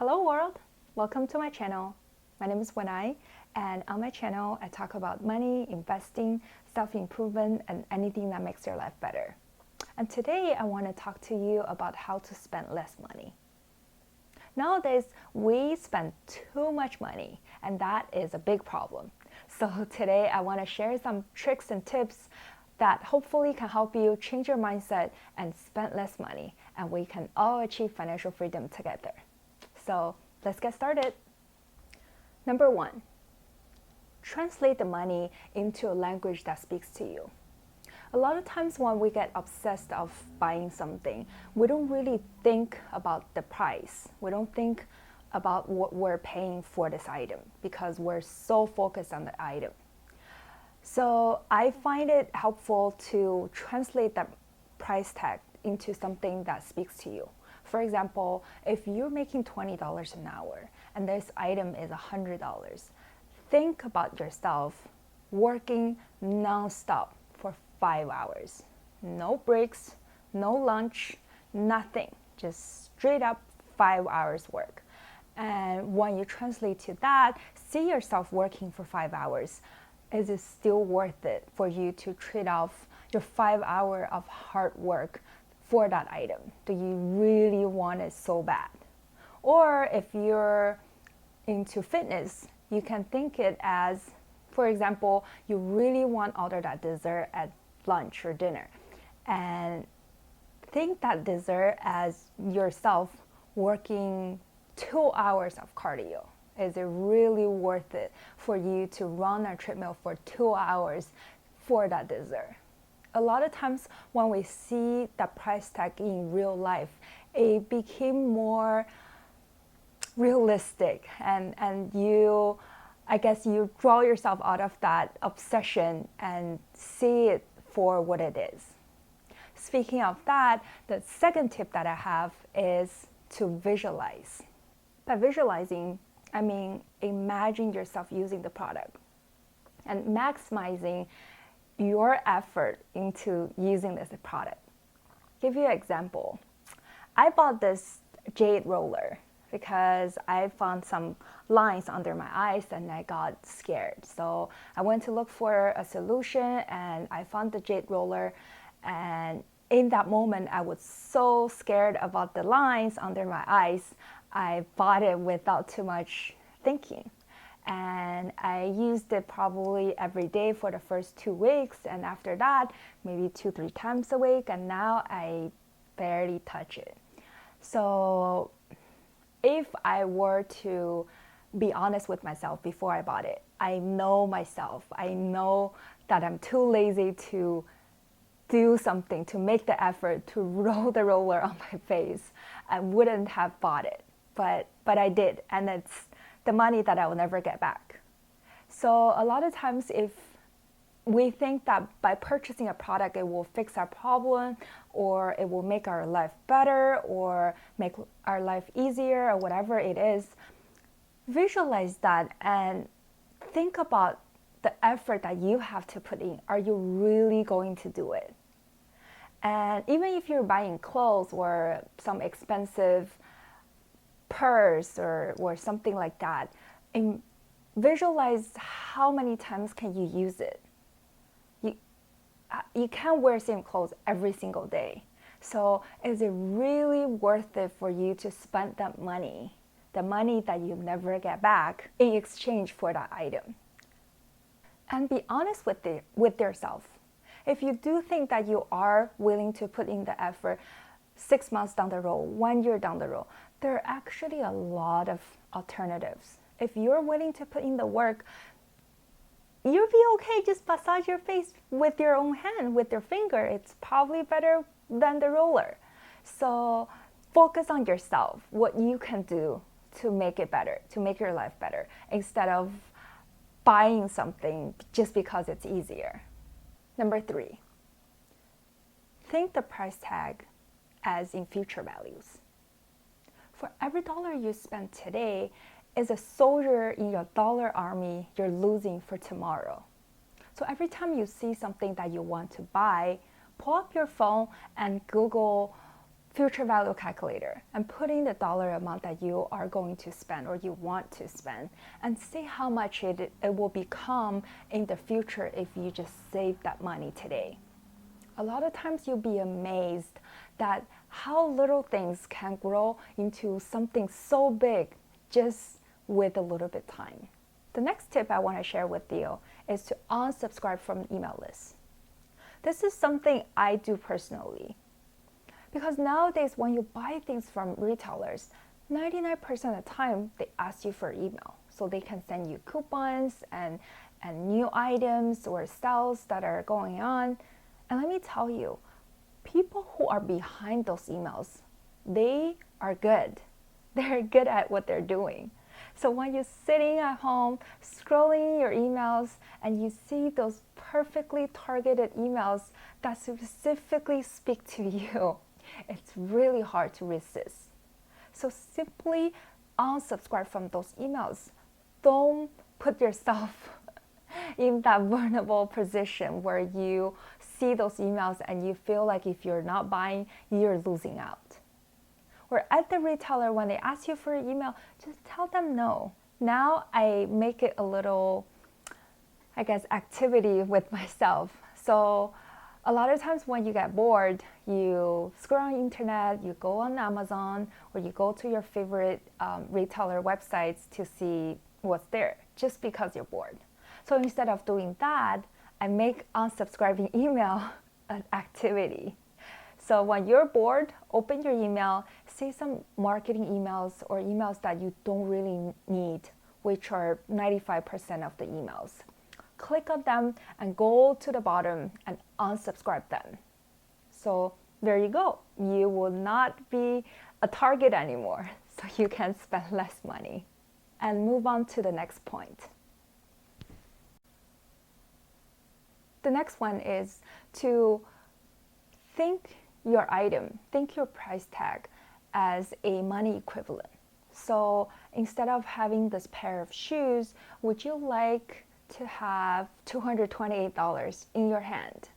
Hello world, welcome to my channel. My name is Wenai, and on my channel I talk about money, investing, self-improvement, and anything that makes your life better. And today I want to talk to you about how to spend less money. Nowadays, we spend too much money, and that is a big problem. So today I want to share some tricks and tips that hopefully can help you change your mindset and spend less money, and we can all achieve financial freedom together. So let's get started. Number one, translate the money into a language that speaks to you. A lot of times when we get obsessed of buying something, we don't really think about the price. We don't think about what we're paying for this item because we're so focused on the item. So I find it helpful to translate that price tag into something that speaks to you. For example, if you're making $20 an hour and this item is $100, think about yourself working non-stop for 5 hours. No breaks, no lunch, nothing. Just straight up 5 hours work. And when you translate to that, see yourself working for 5 hours. Is it still worth it for you to trade off your 5 hours of hard work for that item? Do you really want it so bad? Or if you're into fitness, you can think it as, for example, you really want to order that dessert at lunch or dinner, and think that dessert as yourself working 2 hours of cardio. Is it really worth it for you to run a treadmill for 2 hours for that dessert? A lot of times when we see the price tag in real life, it became more realistic, and I guess you draw yourself out of that obsession and see it for what it is. Speaking of that, the second tip that I have is to visualize. By visualizing, I mean imagine yourself using the product and maximizing your effort into using this product. Give you an example. I bought this jade roller because I found some lines under my eyes and I got scared. So I went to look for a solution and I found the jade roller, and in that moment I was so scared about the lines under my eyes, I bought it without too much thinking. And I used it probably every day for the first 2 weeks, and after that maybe 2-3 times a week, and now I barely touch it. So if I were to be honest with myself before I bought it, I know myself, I know that I'm too lazy to do something, to make the effort to roll the roller on my face, I wouldn't have bought it, but I did, and it's the money that I will never get back. So a lot of times if we think that by purchasing a product it will fix our problem, or it will make our life better, or make our life easier, or whatever it is, visualize that and think about the effort that you have to put in. Are you really going to do it? And even if you're buying clothes or some expensive purse or something like that, and visualize how many times can you use it. You can't wear same clothes every single day. So is it really worth it for you to spend that money, the money that you never get back, in exchange for that item? And be honest with yourself. If you do think that you are willing to put in the effort 6 months down the road, 1 year down the road, there are actually a lot of alternatives. If you're willing to put in the work, you'll be okay. Just massage your face with your own hand, with your finger. It's probably better than the roller. So focus on yourself, what you can do to make it better, to make your life better, instead of buying something just because it's easier. Number 3, think the price tag as in future values. For every dollar you spend today is a soldier in your dollar army you're losing for tomorrow. So every time you see something that you want to buy, pull up your phone and Google future value calculator and put in the dollar amount that you are going to spend or you want to spend, and see how much it will become in the future if you just save that money today. A lot of times you'll be amazed that how little things can grow into something so big just with a little bit of time. The next tip I want to share with you is to unsubscribe from an email list. This is something I do personally. Because nowadays, when you buy things from retailers, 99% of the time, they ask you for email. So they can send you coupons and new items or sales that are going on. And let me tell you, people who are behind those emails, they are good. They're good at what they're doing. So when you're sitting at home, scrolling your emails, and you see those perfectly targeted emails that specifically speak to you, it's really hard to resist. So simply unsubscribe from those emails. Don't put yourself in that vulnerable position where you see those emails and you feel like if you're not buying, you're losing out. Or at the retailer, when they ask you for an email, just tell them no. Now I make it a little, activity with myself. So a lot of times when you get bored, you scroll on the internet, you go on Amazon, or you go to your favorite retailer websites to see what's there, just because you're bored. So instead of doing that, I make unsubscribing email an activity. So when you're bored, open your email, see some marketing emails or emails that you don't really need, which are 95% of the emails. Click on them and go to the bottom and unsubscribe them. So there you go. You will not be a target anymore, so you can spend less money. And move on to the next point. The next one is to think your item, think your price tag as a money equivalent. So instead of having this pair of shoes, would you like to have $228 in your hand?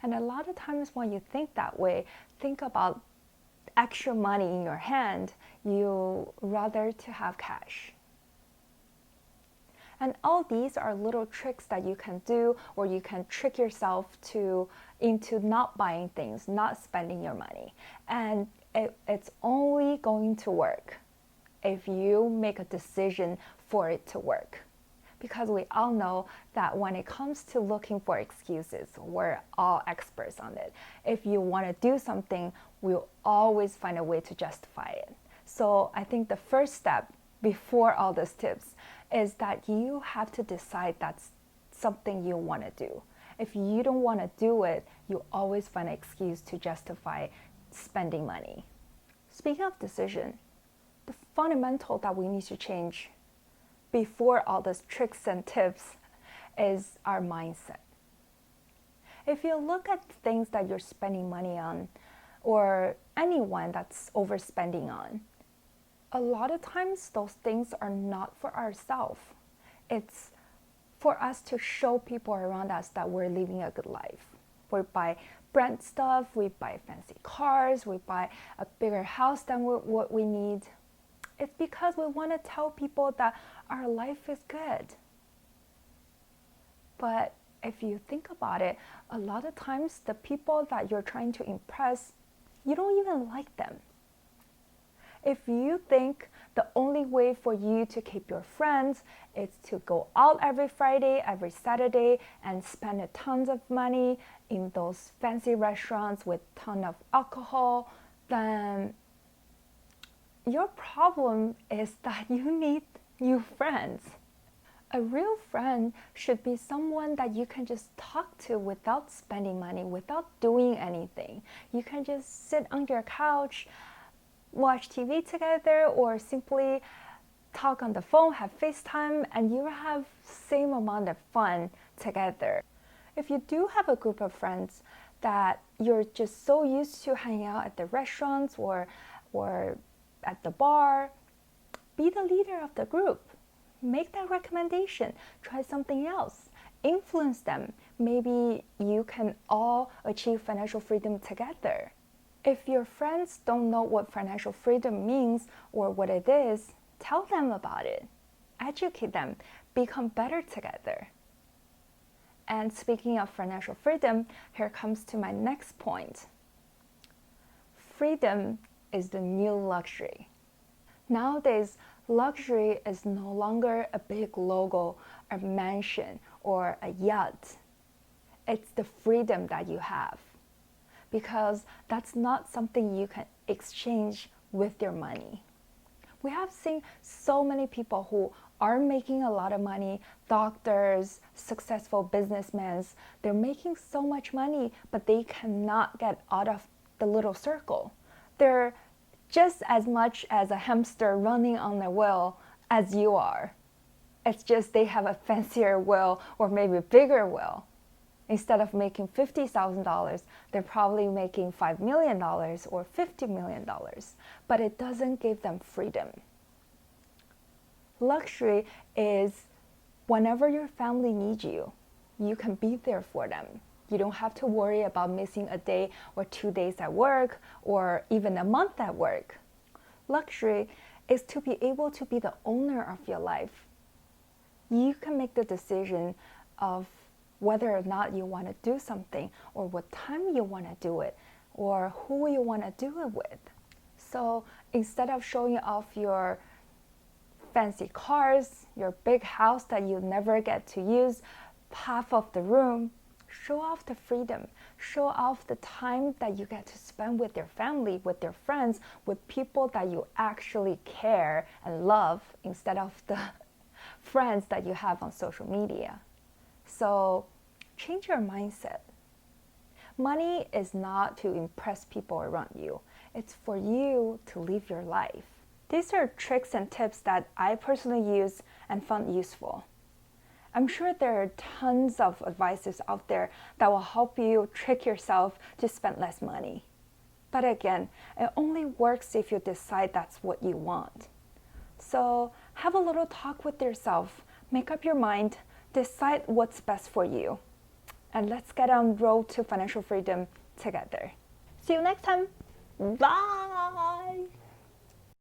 And a lot of times when you think that way, think about extra money in your hand, you rather to have cash. And all these are little tricks that you can do, or you can trick yourself into not buying things, not spending your money. And it's only going to work if you make a decision for it to work. Because we all know that when it comes to looking for excuses, we're all experts on it. If you want to do something, we'll always find a way to justify it. So I think the first step before all these tips is that you have to decide that's something you want to do. If you don't want to do it, you always find an excuse to justify spending money. Speaking of decision, the fundamental that we need to change before all these tricks and tips is our mindset. If you look at things that you're spending money on, or anyone that's overspending on, a lot of times those things are not for ourselves. It's for us to show people around us that we're living a good life. We buy brand stuff, we buy fancy cars, we buy a bigger house than what we need. It's because we want to tell people that our life is good. But if you think about it, a lot of times the people that you're trying to impress, you don't even like them. If you think the only way for you to keep your friends is to go out every Friday, every Saturday, and spend tons of money in those fancy restaurants with ton of alcohol, then your problem is that you need new friends. A real friend should be someone that you can just talk to without spending money, without doing anything. You can just sit on your couch, watch TV together, or simply talk on the phone, have FaceTime, and you have same amount of fun together. If you do have a group of friends that you're just so used to hanging out at the restaurants or at the bar, be the leader of the group. Make that recommendation. Try something else. Influence them. Maybe you can all achieve financial freedom together. If your friends don't know what financial freedom means or what it is, tell them about it. Educate them. Become better together. And speaking of financial freedom, here comes to my next point. Freedom is the new luxury. Nowadays, luxury is no longer a big logo, a mansion, or a yacht. It's the freedom that you have. Because that's not something you can exchange with your money. We have seen so many people who are making a lot of money, doctors, successful businessmen, they're making so much money, but they cannot get out of the little circle. They're just as much as a hamster running on a wheel as you are. It's just they have a fancier wheel or maybe a bigger wheel. Instead of making $50,000, they're probably making $5 million or $50 million, but it doesn't give them freedom. Luxury is whenever your family needs you, you can be there for them. You don't have to worry about missing a day or 2 days at work or even a month at work. Luxury is to be able to be the owner of your life. You can make the decision of whether or not you want to do something or what time you want to do it or who you want to do it with. So instead of showing off your fancy cars, your big house that you never get to use, half of the room, show off the freedom. Show off the time that you get to spend with your family, with your friends, with people that you actually care and love instead of the friends that you have on social media. So change your mindset. Money is not to impress people around you. It's for you to live your life. These are tricks and tips that I personally use and found useful. I'm sure there are tons of advices out there that will help you trick yourself to spend less money. But again, it only works if you decide that's what you want. So have a little talk with yourself, make up your mind, decide what's best for you. And let's get on the road to financial freedom together. See you next time. Bye!